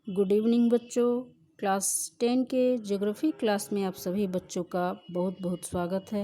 Good evening बच्चों। Class 10 के geography class में आप सभी बच्चों का बहुत बहुत स्वागत है।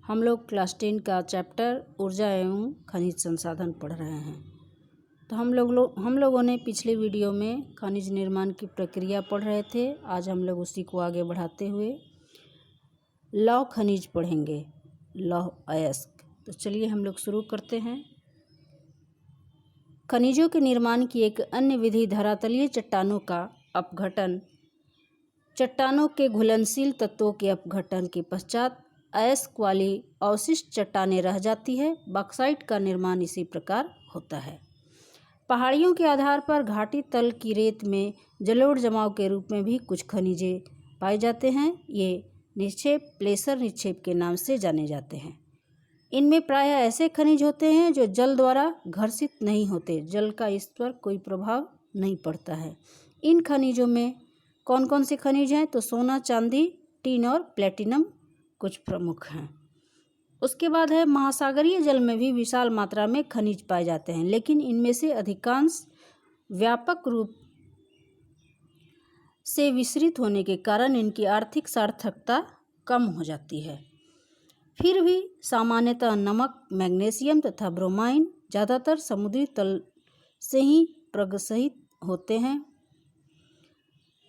हम लोग क्लास 10 का चैप्टर ऊर्जा एवं खनिज संसाधन पढ़ रहे हैं। तो हम लोगों ने पिछले वीडियो में खनिज निर्माण की प्रक्रिया पढ़ रहे थे। आज हम लोग उसी को आगे बढ़ाते हुए लौह खनिज पढ़ेंगे, लौह अयस्क। तो चलिए हम लोग शुरू करते हैं। खनिजों के निर्माण की एक अन्य विधि धरातलीय चट्टानों का अपघटन। चट्टानों के घुलनशील तत्वों के अपघटन के पश्चात अयस्क वाली अवशिष्ट चट्टानें रह जाती है। बॉक्साइट का निर्माण इसी प्रकार होता है। पहाड़ियों के आधार पर घाटी तल की रेत में जलोढ़ जमाव के रूप में भी कुछ खनिजे पाए जाते हैं। ये निक्षेप प्लेसर निक्षेप के नाम से जाने जाते हैं। इनमें प्रायः ऐसे खनिज होते हैं जो जल द्वारा घर्षित नहीं होते, जल का इस पर कोई प्रभाव नहीं पड़ता है। इन खनिजों में कौन कौन से खनिज हैं? तो सोना, चांदी, टीन और प्लेटिनम कुछ प्रमुख हैं। उसके बाद है महासागरीय जल में भी विशाल मात्रा में खनिज पाए जाते हैं, लेकिन इनमें से अधिकांश व्यापक रूप से विसरित होने के कारण इनकी आर्थिक सार्थकता कम हो जाती है। फिर भी सामान्यतः नमक, मैग्नीशियम तथा ब्रोमाइन ज़्यादातर समुद्री तल से ही प्रगसित होते हैं।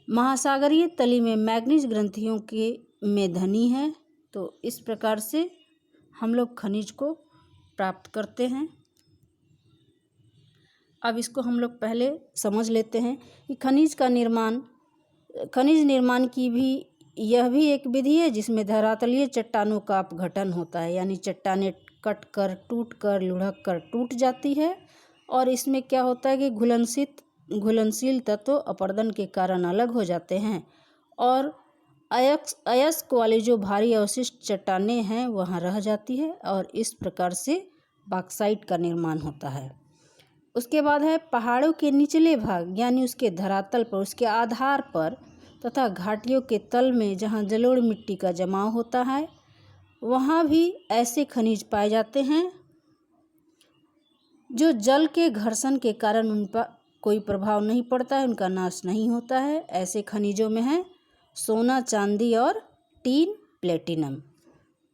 महासागरीय तली में मैग्नीज ग्रंथियों के में धनी है। तो इस प्रकार से हम लोग खनिज को प्राप्त करते हैं। अब इसको हम लोग पहले समझ लेते हैं कि खनिज निर्माण की भी यह भी एक विधि है जिसमें धरातलीय चट्टानों का अपघटन होता है, यानी चट्टानें कट कर, टूट कर, लुढ़क कर टूट जाती है। और इसमें क्या होता है कि घुलनशील तत्व अपरदन के कारण अलग हो जाते हैं और अयस्क वाली जो भारी अवशिष्ट चट्टानें हैं वहाँ रह जाती है और इस प्रकार से बॉक्साइट का निर्माण होता है। उसके बाद है पहाड़ों के निचले भाग यानी उसके धरातल पर, उसके आधार पर तथा घाटियों के तल में जहाँ जलोढ़ मिट्टी का जमाव होता है वहाँ भी ऐसे खनिज पाए जाते हैं जो जल के घर्षण के कारण उन पर कोई प्रभाव नहीं पड़ता है, उनका नाश नहीं होता है। ऐसे खनिजों में है सोना, चांदी और टीन, प्लेटिनम।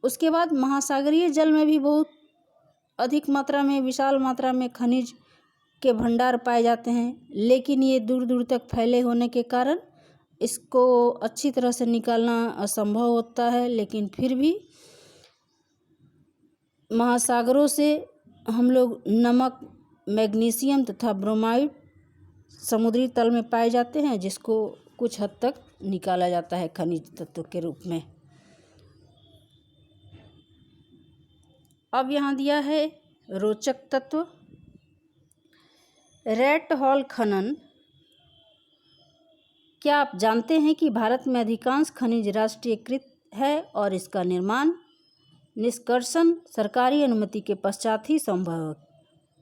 उसके बाद महासागरीय जल में भी बहुत अधिक मात्रा में, विशाल मात्रा में खनिज के भंडार पाए जाते हैं, लेकिन ये दूर दूर तक फैले होने के कारण इसको अच्छी तरह से निकालना असंभव होता है। लेकिन फिर भी महासागरों से हम लोग नमक, मैग्नीशियम तथा ब्रोमाइड समुद्री तल में पाए जाते हैं, जिसको कुछ हद तक निकाला जाता है खनिज तत्व के रूप में। अब यहाँ दिया है रोचक तत्व। रैट हॉल खनन। क्या आप जानते हैं कि भारत में अधिकांश खनिज राष्ट्रीयकृत है और इसका निर्माण निष्कर्षण सरकारी अनुमति के पश्चात ही संभव है,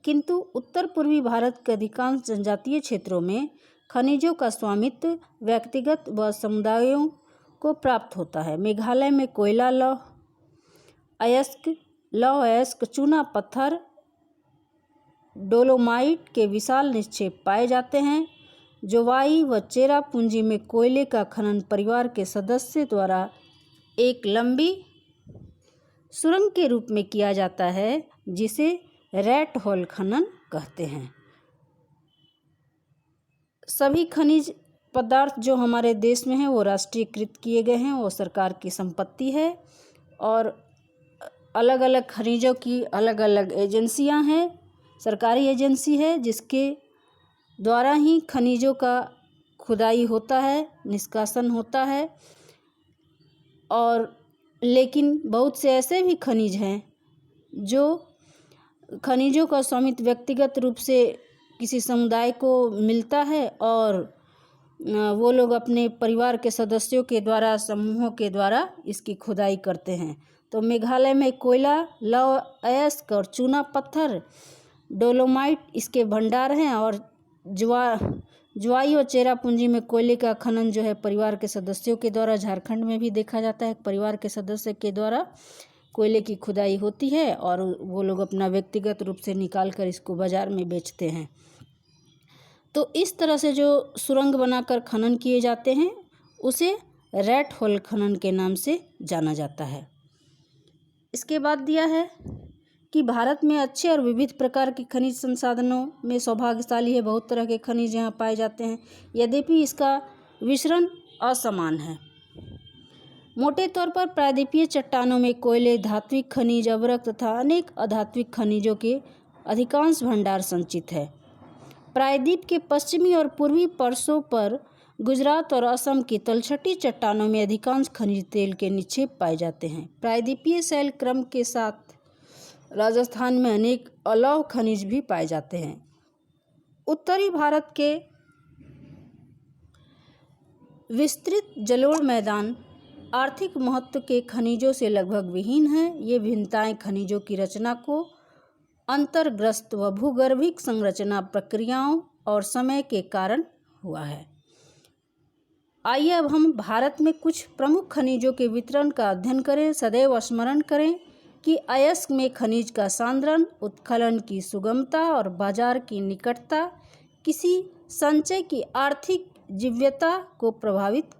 किंतु उत्तर पूर्वी भारत के अधिकांश जनजातीय क्षेत्रों में खनिजों का स्वामित्व व्यक्तिगत व समुदायों को प्राप्त होता है। मेघालय में कोयला, लौह अयस्क, चूना पत्थर, डोलोमाइट के विशाल निक्षेप पाए जाते हैं। जोवाई व चेरापूंजी में कोयले का खनन परिवार के सदस्य द्वारा एक लंबी सुरंग के रूप में किया जाता है, जिसे रैट होल खनन कहते हैं। सभी खनिज पदार्थ जो हमारे देश में हैं वो राष्ट्रीयकृत किए गए हैं, वो सरकार की संपत्ति है और अलग अलग खनिजों की अलग अलग एजेंसियां हैं। सरकारी एजेंसी है जिसके द्वारा ही खनिजों का खुदाई होता है, निष्कासन होता है। और लेकिन बहुत से ऐसे भी खनिज हैं जो खनिजों का स्वामित्व व्यक्तिगत रूप से किसी समुदाय को मिलता है और वो लोग अपने परिवार के सदस्यों के द्वारा, समूहों के द्वारा इसकी खुदाई करते हैं। तो मेघालय में कोयला, लौह अयस्क और चूना पत्थर, डोलोमाइट इसके भंडार हैं और ज्वाई और चेरापूंजी में कोयले का खनन जो है परिवार के सदस्यों के द्वारा, झारखंड में भी देखा जाता है, परिवार के सदस्य के द्वारा कोयले की खुदाई होती है और वो लोग अपना व्यक्तिगत रूप से निकाल कर इसको बाज़ार में बेचते हैं। तो इस तरह से जो सुरंग बनाकर खनन किए जाते हैं उसे रैट होल खनन के नाम से जाना जाता है। इसके बाद दिया है कि भारत में अच्छे और विविध प्रकार के खनिज संसाधनों में सौभाग्यशाली है। बहुत तरह के खनिज यहाँ पाए जाते हैं, यद्यपि इसका विचरण असमान है। मोटे तौर पर प्रायद्वीपीय चट्टानों में कोयले, धात्विक खनिज, अवरक तथा अनेक अधात्विक खनिजों के अधिकांश भंडार संचित है। प्रायद्वीप के पश्चिमी और पूर्वी परसों पर गुजरात और असम की तलछटी चट्टानों में अधिकांश खनिज तेल के निक्षेप पाए जाते हैं। प्रायद्वीपीय शैल क्रम के साथ राजस्थान में अनेक अलौह खनिज भी पाए जाते हैं। उत्तरी भारत के विस्तृत जलोढ़ मैदान आर्थिक महत्व के खनिजों से लगभग विहीन हैं। ये भिन्नताएं खनिजों की रचना को अंतर्ग्रस्त व भूगर्भिक संरचना प्रक्रियाओं और समय के कारण हुआ है। आइए अब हम भारत में कुछ प्रमुख खनिजों के वितरण का अध्ययन करें। सदैव स्मरण करें कि अयस्क में खनिज का सांद्रण, उत्खनन की सुगमता और बाजार की निकटता किसी संचय की आर्थिक जीव्यता को प्रभावित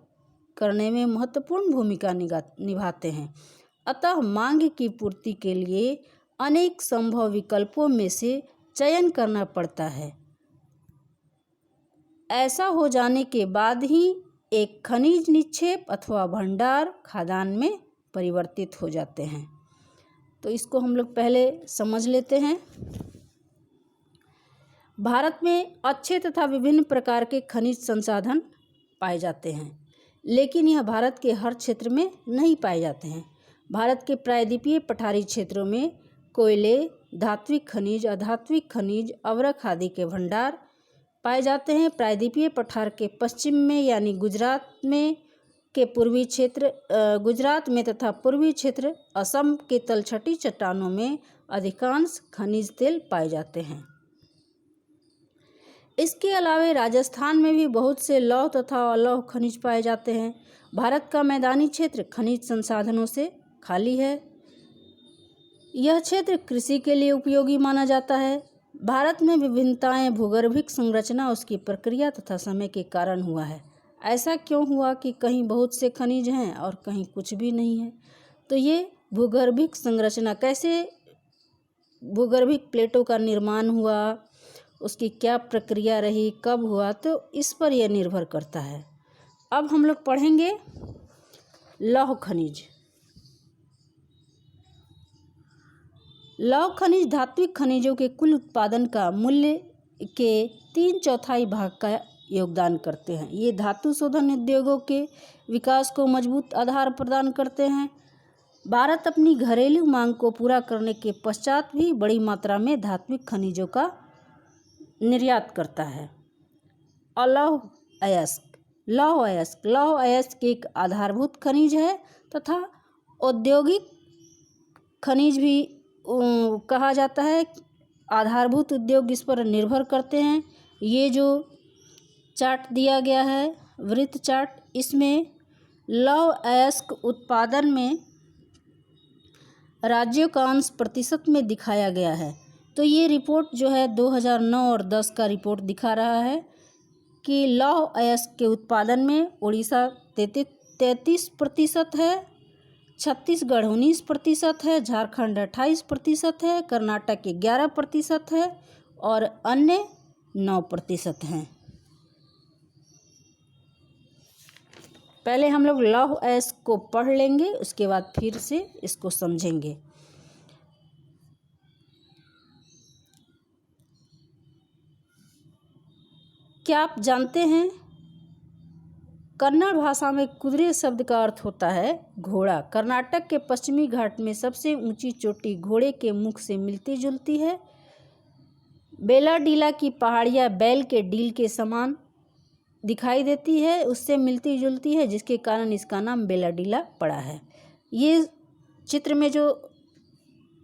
करने में महत्वपूर्ण भूमिका निभाते हैं। अतः मांग की पूर्ति के लिए अनेक संभव विकल्पों में से चयन करना पड़ता है। ऐसा हो जाने के बाद ही एक खनिज निक्षेप अथवा भंडार खादान में परिवर्तित हो जाते हैं। तो इसको हम लोग पहले समझ लेते हैं। भारत में अच्छे तथा विभिन्न प्रकार के खनिज संसाधन पाए जाते हैं, लेकिन यह भारत के हर क्षेत्र में नहीं पाए जाते हैं। भारत के प्रायद्वीपीय पठारी क्षेत्रों में कोयले, धात्विक खनिज, अधात्विक खनिज, अवरक आदि के भंडार पाए जाते हैं। प्रायद्वीपीय पठार के पश्चिम में यानी गुजरात में तथा पूर्वी क्षेत्र असम के तलछटी चट्टानों में अधिकांश खनिज तेल पाए जाते हैं। इसके अलावा राजस्थान में भी बहुत से लौह तथा अलौह खनिज पाए जाते हैं। भारत का मैदानी क्षेत्र खनिज संसाधनों से खाली है। यह क्षेत्र कृषि के लिए उपयोगी माना जाता है। भारत में विभिन्नताएं भूगर्भिक संरचना, उसकी प्रक्रिया तथा समय के कारण हुआ है। ऐसा क्यों हुआ कि कहीं बहुत से खनिज हैं और कहीं कुछ भी नहीं है? तो ये भूगर्भिक संरचना, कैसे भूगर्भिक प्लेटों का निर्माण हुआ, उसकी क्या प्रक्रिया रही, कब हुआ, तो इस पर यह निर्भर करता है। अब हम लोग पढ़ेंगे लौह खनिज। लौह खनिज धात्विक खनिजों के कुल उत्पादन का मूल्य के 3/4 भाग का योगदान करते हैं। ये धातु शोधन उद्योगों के विकास को मजबूत आधार प्रदान करते हैं। भारत अपनी घरेलू मांग को पूरा करने के पश्चात भी बड़ी मात्रा में धात्विक खनिजों का निर्यात करता है। अलौह अयस्क। लौह अयस्क एक आधारभूत खनिज है तथा औद्योगिक खनिज भी कहा जाता है। आधारभूत उद्योग इस पर निर्भर करते हैं। ये जो चार्ट दिया गया है, वृत्त चार्ट, इसमें लौह अयस्क उत्पादन में राज्यों का अंश प्रतिशत में दिखाया गया है। तो ये रिपोर्ट जो है 2009 और 10 का रिपोर्ट दिखा रहा है कि लौह अयस्क के उत्पादन में उड़ीसा 33% है, छत्तीसगढ़ 19% है, झारखंड 28% है, कर्नाटक 11% है और अन्य 9% हैं। पहले हम लोग लौह अयस्क को पढ़ लेंगे, उसके बाद फिर से इसको समझेंगे। क्या आप जानते हैं कन्नड़ भाषा में कुदिरे शब्द का अर्थ होता है घोड़ा। कर्नाटक के पश्चिमी घाट में सबसे ऊंची चोटी घोड़े के मुख से मिलती जुलती है। बेलाडीला की पहाड़ियाँ बैल के डील के समान दिखाई देती है, उससे मिलती जुलती है, जिसके कारण इसका नाम बेलाडीला पड़ा है। ये चित्र में जो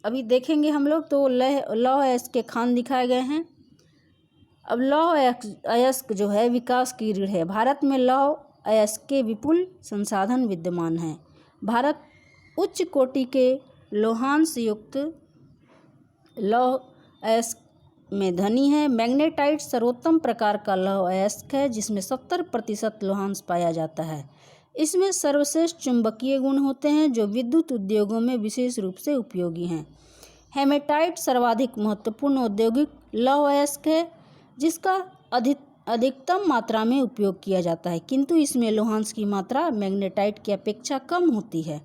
अभी देखेंगे हम लोग तो लौह अयस्क के खान दिखाए गए हैं। अब लौह अयस्क जो है विकास की रीढ़ है। भारत में लौह अयस्क के विपुल संसाधन विद्यमान हैं। भारत उच्च कोटि के लोहांश युक्त लौह अयस्क में धनी है। मैग्नेटाइट सर्वोत्तम प्रकार का लौह अयस्क है जिसमें 70% लोहांश पाया जाता है। इसमें सर्वश्रेष्ठ चुंबकीय गुण होते हैं जो विद्युत उद्योगों में विशेष रूप से उपयोगी हैं। हेमेटाइट सर्वाधिक महत्वपूर्ण औद्योगिक लौह अयस्क है जिसका अधिकतम मात्रा में उपयोग किया जाता है, किंतु इसमें लोहांश की मात्रा मैग्नेटाइट की अपेक्षा कम होती है।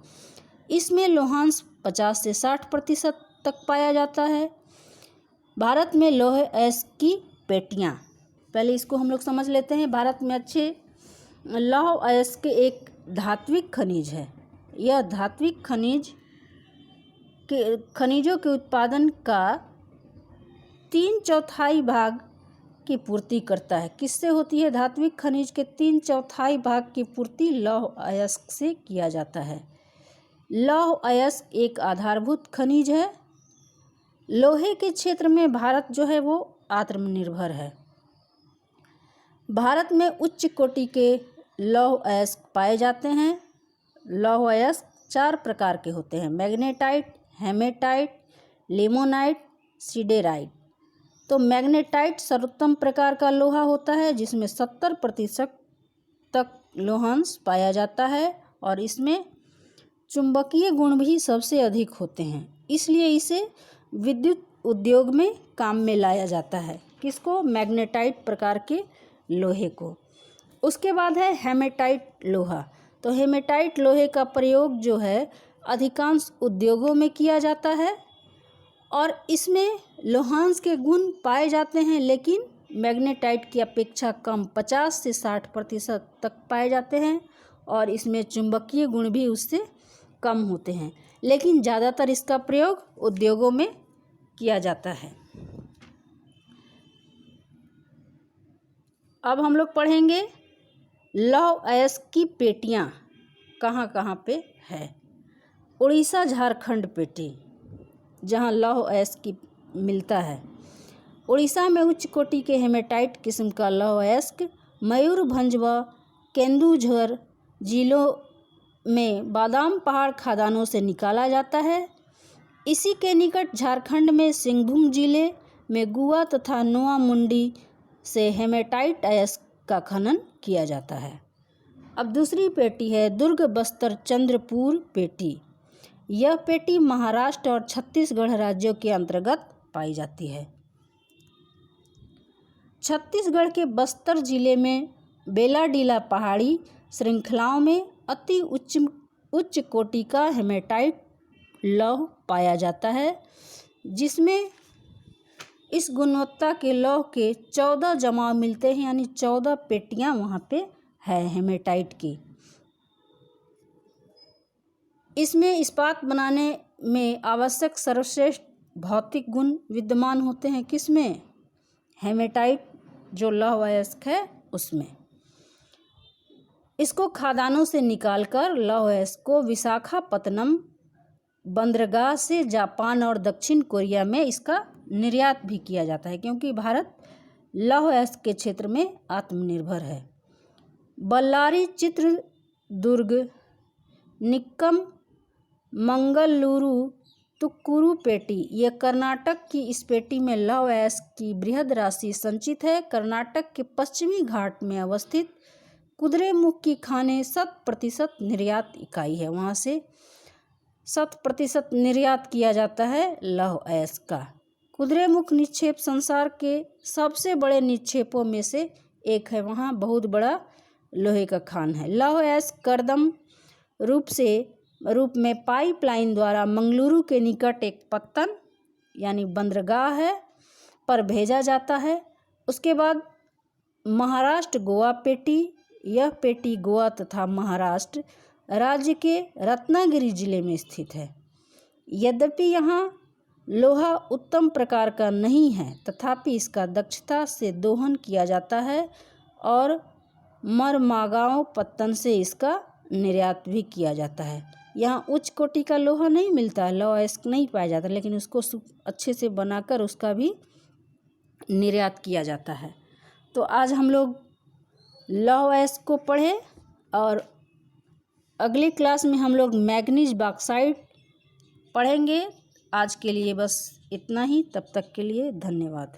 इसमें लोहांश 50 से 60% तक पाया जाता है। भारत में लौह अयस्क की पेटियाँ, पहले इसको हम लोग समझ लेते हैं। भारत में अच्छे लौह अयस्क एक धात्विक खनिज है। यह धात्विक खनिजों के उत्पादन का 3/4 भाग की पूर्ति करता है। किससे होती है? धात्विक खनिज के 3/4 भाग की पूर्ति लौह अयस्क से किया जाता है। लौह अयस्क एक आधारभूत खनिज है। लोहे के क्षेत्र में भारत जो है वो आत्मनिर्भर है। भारत में उच्च कोटि के लौह अयस्क पाए जाते हैं। लौह अयस्क 4 प्रकार के होते हैं: मैग्नेटाइट, हेमेटाइट, लिमोनाइट, सिडेराइट। तो मैग्नेटाइट सर्वोत्तम प्रकार का लोहा होता है जिसमें 70% तक लोहांश पाया जाता है और इसमें चुंबकीय गुण भी सबसे अधिक होते हैं, इसलिए इसे विद्युत उद्योग में काम में लाया जाता है। किसको? मैग्नेटाइट प्रकार के लोहे को। उसके बाद है हेमेटाइट लोहा। तो हेमेटाइट लोहे का प्रयोग जो है अधिकांश उद्योगों में किया जाता है और इसमें लोहांश के गुण पाए जाते हैं, लेकिन मैग्नेटाइट की अपेक्षा कम 50 से 60% तक पाए जाते हैं और इसमें चुंबकीय गुण भी उससे कम होते हैं, लेकिन ज़्यादातर इसका प्रयोग उद्योगों में किया जाता है। अब हम लोग पढ़ेंगे लौह अयस्क की पेटियाँ कहाँ कहाँ पे है। उड़ीसा झारखंड पेटी, जहाँ लौह अयस्क की मिलता है। उड़ीसा में उच्च कोटि के हेमेटाइट किस्म का लौह अयस्क मयूरभंज व केंदुझर जिलों में बादाम पहाड़ खदानों से निकाला जाता है। इसी के निकट झारखंड में सिंहभूम जिले में गुआ तथा नोआ मुंडी से हेमेटाइट अयस्क का खनन किया जाता है। अब दूसरी पेटी है दुर्ग बस्तर चंद्रपुर पेटी। यह पेटी महाराष्ट्र और छत्तीसगढ़ राज्यों के अंतर्गत पाई जाती है। छत्तीसगढ़ के बस्तर जिले में बेलाडीला पहाड़ी श्रृंखलाओं में अति उच्च कोटि का हेमेटाइट लौह पाया जाता है, जिसमें इस गुणवत्ता के लौह के 14 जमाव मिलते हैं, यानी 14 पेटियां वहाँ पे है हेमेटाइट की। इसमें इस्पात बनाने में आवश्यक सर्वश्रेष्ठ भौतिक गुण विद्यमान होते हैं। किसमें? हेमेटाइट जो लौह अयस्क है उसमें। इसको खदानों से निकालकर लौह अयस्क को विशाखापत्तनम बंदरगाह से जापान और दक्षिण कोरिया में इसका निर्यात भी किया जाता है, क्योंकि भारत लौह अयस्क के क्षेत्र में आत्मनिर्भर है। बल्लारी, चित्रदुर्ग, निक्कम, मंगलुरु, तुक्कुरु पेटी, यह कर्नाटक की इस पेटी में लौह अयस्क की बृहद राशि संचित है। कर्नाटक के पश्चिमी घाट में अवस्थित कुद्रेमुख की खानें 100% निर्यात इकाई है। वहाँ से 100% निर्यात किया जाता है लौह अयस्क का। कुद्रेमुख निक्षेप संसार के सबसे बड़े निक्षेपों में से एक है। वहाँ बहुत बड़ा लोहे का खान है। लौह अयस्क करदम रूप में पाइपलाइन द्वारा मंगलुरु के निकट एक पत्तन यानी बंदरगाह है पर भेजा जाता है। उसके बाद महाराष्ट्र गोवा पेटी, यह पेटी गोवा तथा महाराष्ट्र राज्य के रत्नागिरी जिले में स्थित है। यद्यपि यहाँ लोहा उत्तम प्रकार का नहीं है, तथापि इसका दक्षता से दोहन किया जाता है और मरमागांव पत्तन से इसका निर्यात भी किया जाता है। यहाँ उच्च कोटि का लोहा नहीं मिलता है, लौह अयस्क नहीं पाया जाता, लेकिन उसको अच्छे से बनाकर उसका भी निर्यात किया जाता है। तो आज हम लोग लौह अयस्क को पढ़े और अगली क्लास में हम लोग मैग्नीज बॉक्साइट पढ़ेंगे। आज के लिए बस इतना ही। तब तक के लिए धन्यवाद।